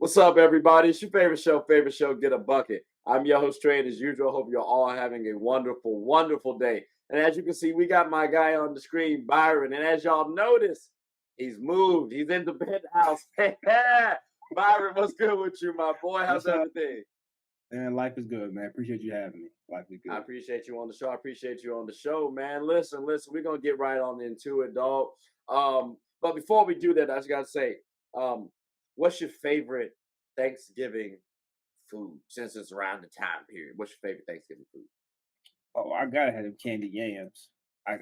What's up, everybody? It's your favorite show, Get a Bucket. I'm your host, Trey, and as usual, hope you're all having a wonderful, wonderful day. And as you can see, we got my guy on the screen, Byron. And as y'all notice, he's moved. He's in the penthouse. Byron, what's good with you, my boy? How's everything? Man, life is good, man. Appreciate you having me. Life is good. I appreciate you on the show. I appreciate you on the show, man. Listen, we're going to get right on into it, dog. But before we do that, I just got to say, what's your favorite Thanksgiving food since it's around the time period? What's your favorite Thanksgiving food? Oh, I gotta have them candy yams. I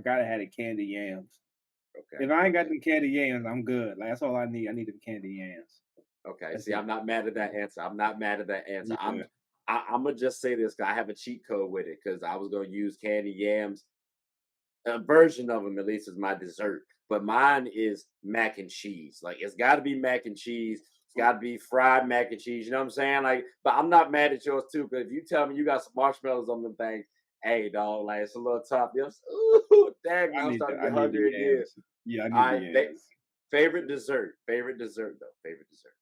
gotta have the candy yams. Okay. If I ain't got them candy yams, I'm good. Like, that's all I need. I need them candy yams. Okay. See, I'm not mad at that answer. I'm Yeah. I'm gonna just say this because I have a cheat code with it because I was gonna use candy yams. A version of them, at least, is my dessert. But mine is mac and cheese. Like, it's got to be mac and cheese. It's got to be fried mac and cheese. You know what I'm saying? Like, but I'm not mad at yours too. Because if you tell me you got some marshmallows on them things, hey, dog, like it's a little tough. Ooh, dang, I'm starting to get hungry again. Yeah, I need the yams. Favorite dessert though. Favorite dessert.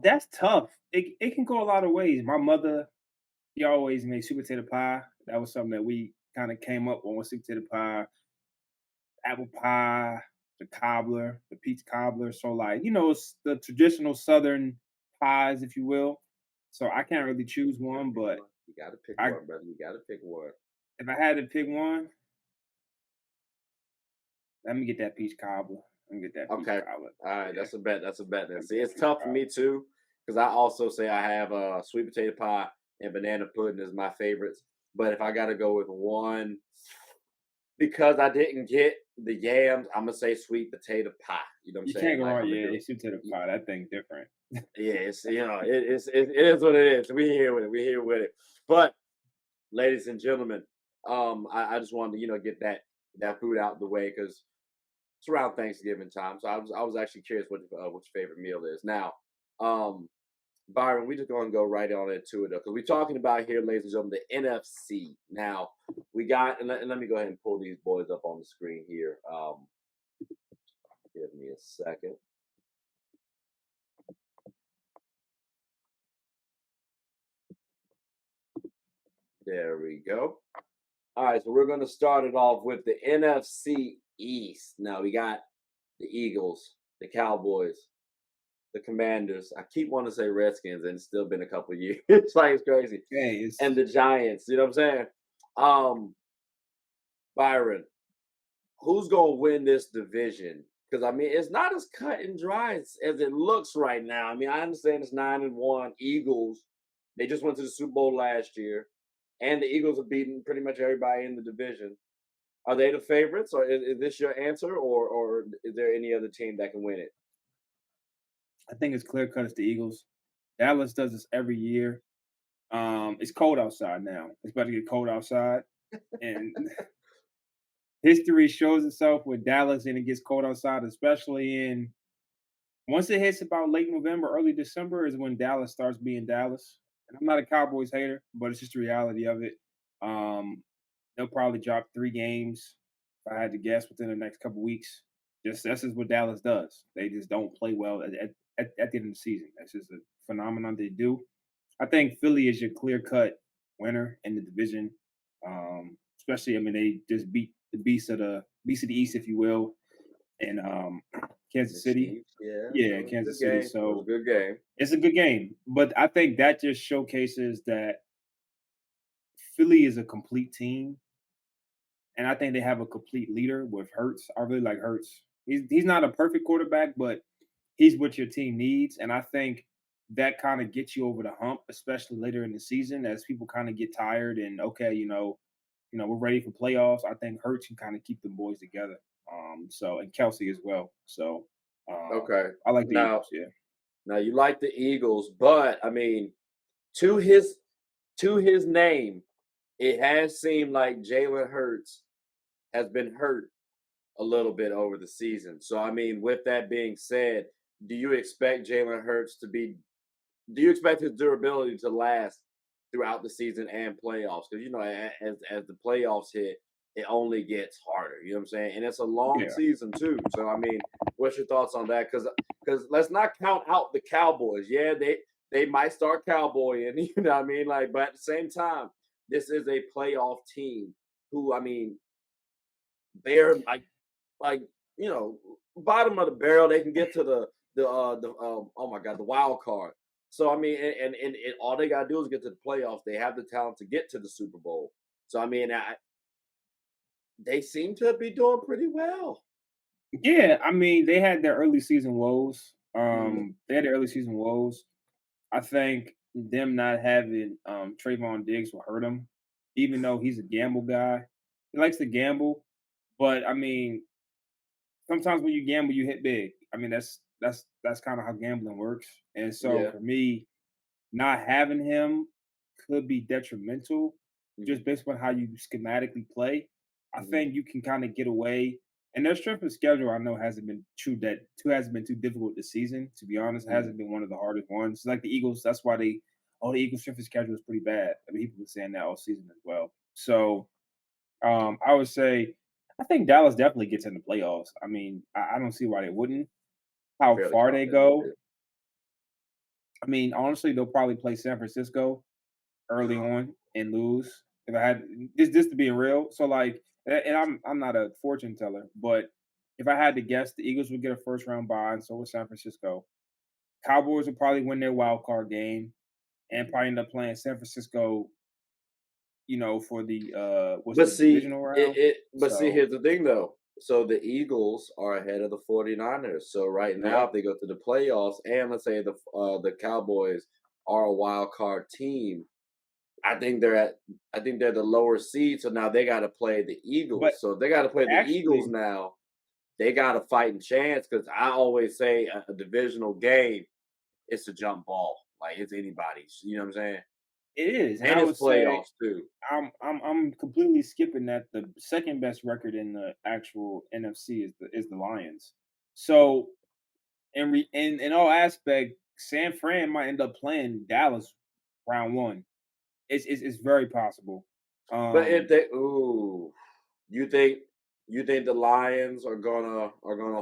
That's tough. It can go a lot of ways. My mother, she always made sweet potato pie. That was something that we kind of came up on, sweet potato pie, apple pie, the cobbler, the peach cobbler. So, like, it's the traditional Southern pies, if you will. So I can't really choose one, but you got to pick one, brother. You got to pick one. If I had to pick one, let me get that peach cobbler. Okay. All right, yeah. That's a bet. Then. See, it's tough for me too because I also say I have sweet potato pie and banana pudding as my favorites. But if I got to go with one, because I didn't get the yams, I'm gonna say sweet potato pie. You know what I'm saying? You can't go wrong. Yeah, sweet potato pie. That thing's different. Yeah, it is what it is. We're here with it. But, ladies and gentlemen, I just wanted to get that food out the way because it's around Thanksgiving time. So I was actually curious what your favorite meal is. Now, Byron, we just gonna go right on into it though, because we're talking about here, ladies and gentlemen, the NFC. Now we got, and let me go ahead and pull these boys up on the screen here. Give me a second. There we go. All right, so we're gonna start it off with the NFC East. Now we got the Eagles, the Cowboys, the Commanders. I keep wanting to say Redskins, and it's still been a couple of years. It's crazy. Yeah, and the Giants. You know what I'm saying? Byron, who's gonna win this division? Because I mean, it's not as cut and dry as it looks right now. I mean, I understand it's 9-1. Eagles, they just went to the Super Bowl last year, and the Eagles have beaten pretty much everybody in the division. Are they the favorites, or is this your answer, or is there any other team that can win it? I think it's clear cut. It's the Eagles. Dallas does this every year. It's cold outside now. It's about to get cold outside, and history shows itself with Dallas, and it gets cold outside, especially once it hits about late November, early December is when Dallas starts being Dallas. And I'm not a Cowboys hater, but it's just the reality of it. They'll probably drop 3 games, if I had to guess, within the next couple weeks. That's just what Dallas does. They just don't play well at the end of the season. That's just a phenomenon they do. I think Philly is your clear-cut winner in the division. Especially, I mean, they just beat the beast of the East, if you will, and Kansas City. Yeah, Kansas City. So it's a good game. It's a good game, but I think that just showcases that Philly is a complete team, and I think they have a complete leader with Hurts. I really like Hurts. He's not a perfect quarterback, but he's what your team needs, and I think that kind of gets you over the hump, especially later in the season as people kind of get tired and okay, we're ready for playoffs. I think Hurts can kind of keep the boys together. And Kelsey as well. So okay, I like the Eagles. Yeah. Now you like the Eagles, but I mean, to his name, it has seemed like Jalen Hurts has been hurt a little bit over the season. So I mean, with that being said, do you expect Jalen Hurts do you expect his durability to last throughout the season and playoffs? Because as the playoffs hit, it only gets harder. You know what I'm saying? And it's a long season too. So I mean, what's your thoughts on that? Because because let's not count out the Cowboys. Yeah, they might start cowboying, you know what I mean? Like, but at the same time, this is a playoff team who, I mean, they're like you know, bottom of the barrel. They can get to the oh my god, the wild card. So I mean, and all they gotta do is get to the playoffs. They have the talent to get to the Super Bowl. So I mean, they seem to be doing pretty well. Yeah, I mean, they had their early season woes. Mm, They had their early season woes. I think them not having Trayvon Diggs will hurt him, even though he's a gamble guy. He likes to gamble, but I mean, sometimes when you gamble, you hit big. I mean, that's kind of how gambling works. And so yeah. for me, not having him could be detrimental Mhm, just based on how you schematically play. I mhm, think you can kind of get away. And their strength of schedule, I know, hasn't been too difficult this season. To be honest, it mhm. hasn't been one of the hardest ones. Like the Eagles, that's why the Eagles' strength of schedule is pretty bad. I mean, people been saying that all season as well. So I would say I think Dallas definitely gets in the playoffs. I mean, I don't see why they wouldn't. How Fairly far they confident go, with I mean, honestly, they'll probably play San Francisco early on and lose. If I had this to be real, so like, and I'm not a fortune teller, but if I had to guess, the Eagles would get a first round bye, and so would San Francisco. Cowboys would probably win their wild card game and probably end up playing San Francisco, for the what's But the see, divisional round. So here's the thing though. So the Eagles are ahead of the 49ers. So right now, yep. if they go to the playoffs, and let's say the Cowboys are a wild card team, I think they're the lower seed. So now they got to play the But Eagles. So if they got to play the Eagles actually, now. They got a fighting chance because I always say a divisional game, it's a jump ball. Like it's anybody's. You know what I'm saying? it is, and And I it's would say playoffs too. I'm completely skipping that the second best record in the actual NFC is the Lions. So in all aspect, San Fran might end up playing Dallas round one. It's very possible. But if Um, they you think you think the Lions are gonna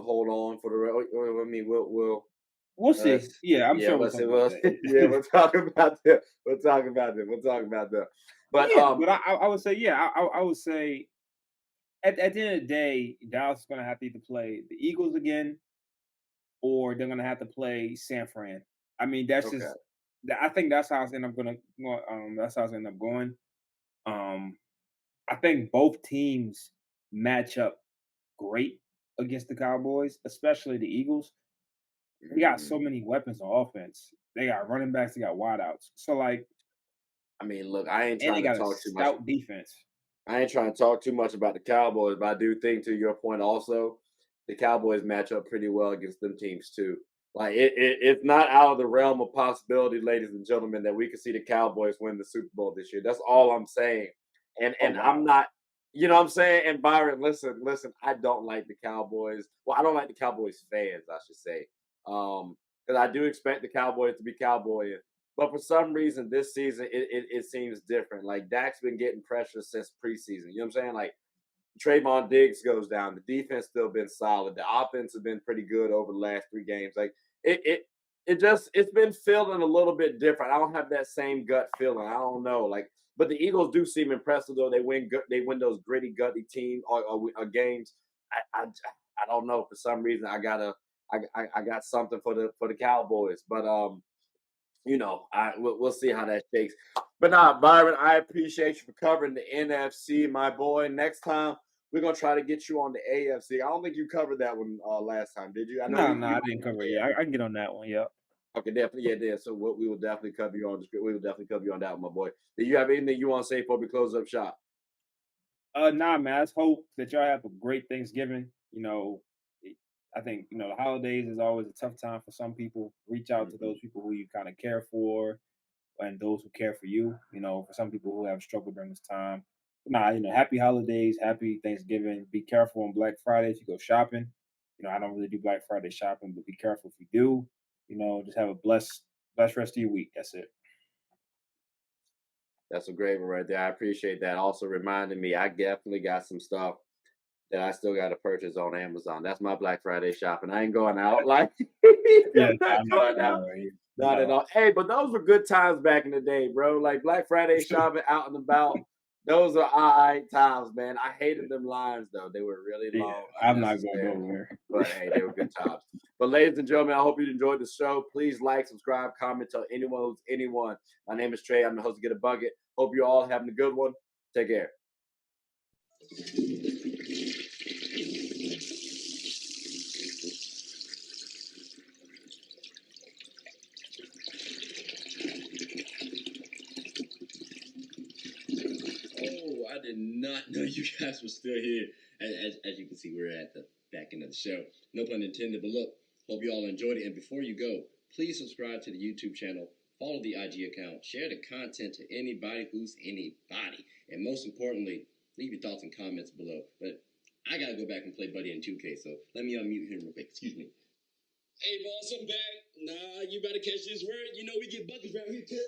hold on for the I mean we'll see. Yeah, I'm yeah, sure we'll we'll talk see. about Well, yeah, that. we'll talk about that. We'll talk about that. We'll talk about that. But Yeah, but I would say yeah, I would say at the end of the day, Dallas is going to have to either play the Eagles again or they're going to have to play San Fran. I mean, that's okay. just I think that's how it's end up going to that's how it's end up going. Um, I think both teams match up great against the Cowboys, especially the Eagles. They got so Mm. many weapons on offense. They got running backs, they got wideouts. So like, I mean, look, I ain't and they trying to got a talk too much. stout defense. I ain't trying to talk too much about the Cowboys, but I do think, to your point, also the Cowboys match up pretty well against them teams too. Like it's not out of the realm of possibility, ladies and gentlemen, that we could see the Cowboys win the Super Bowl this year. That's all I'm saying. Oh And I'm wow. not, you know what I'm saying? And Byron, listen, I don't like the Cowboys. Well, I don't like the Cowboys fans, I should say. Because I do expect the Cowboys to be cowboying. But for some reason, this season it seems different. Like Dak's been getting pressure since preseason. You know what I'm saying? Like Trayvon Diggs goes down. The defense still been solid. The offense has been pretty good over the last 3 games. Like it it it's been feeling a little bit different. I don't have that same gut feeling. I don't know. Like, but the Eagles do seem impressive though. They win those gritty, gutty team or games. I don't know. For some reason, I got something for the Cowboys. But we'll see how that shakes. But nah, Byron, I appreciate you for covering the NFC, my boy. Next time we're gonna try to get you on the AFC. I don't think you covered that one last time, did you? I know No, you. no, I didn't cover it. Yeah, I can get on that one. Yep. Okay, definitely, yeah, yeah. So we will definitely cover you on the script. We will definitely cover you on that one, my boy. Do you have anything you want to say before we close up shop? Nah, man. I just hope that y'all have a great Thanksgiving. I think the holidays is always a tough time for some people. Reach out to Hmm. those people who you kind of care for, and those who care for you. For some people who have struggled during this time. Nah, happy holidays, happy Thanksgiving. Be careful on Black Friday if you go shopping. I don't really do Black Friday shopping, but be careful if you do. Just have a blessed rest of your week. That's it. That's a great one right there. I appreciate that. Also reminding me, I definitely got some stuff that I still got to purchase on Amazon. That's my Black Friday shopping. I ain't going out like Yeah, I'm not I'm not going going out. out either. Not at No. all. Hey, but those were good times back in the day, bro. Like Black Friday shopping out and about. Those are alright times, man. I hated them lines though. They were really Yeah, long, I'm not going unnecessary. nowhere. But hey, they were good times. But ladies and gentlemen, I hope you enjoyed the show. Please like, subscribe, comment, tell anyone who's anyone. My name is Trey. I'm the host of Get a Bucket. Hope you all having a good one. Take care. Oh, I did not know you guys were still here. As you can see, we're at the back end of the show. No pun intended, but look, hope you all enjoyed it. And before you go, please subscribe to the YouTube channel, follow the IG account, share the content to anybody who's anybody. And most importantly, leave your thoughts and comments below. But I got to go back and play Buddy in 2K, so let me unmute him real quick. Excuse me. Hey, boss, I'm back. Nah, you better catch this word. You know we get buckets around here, too.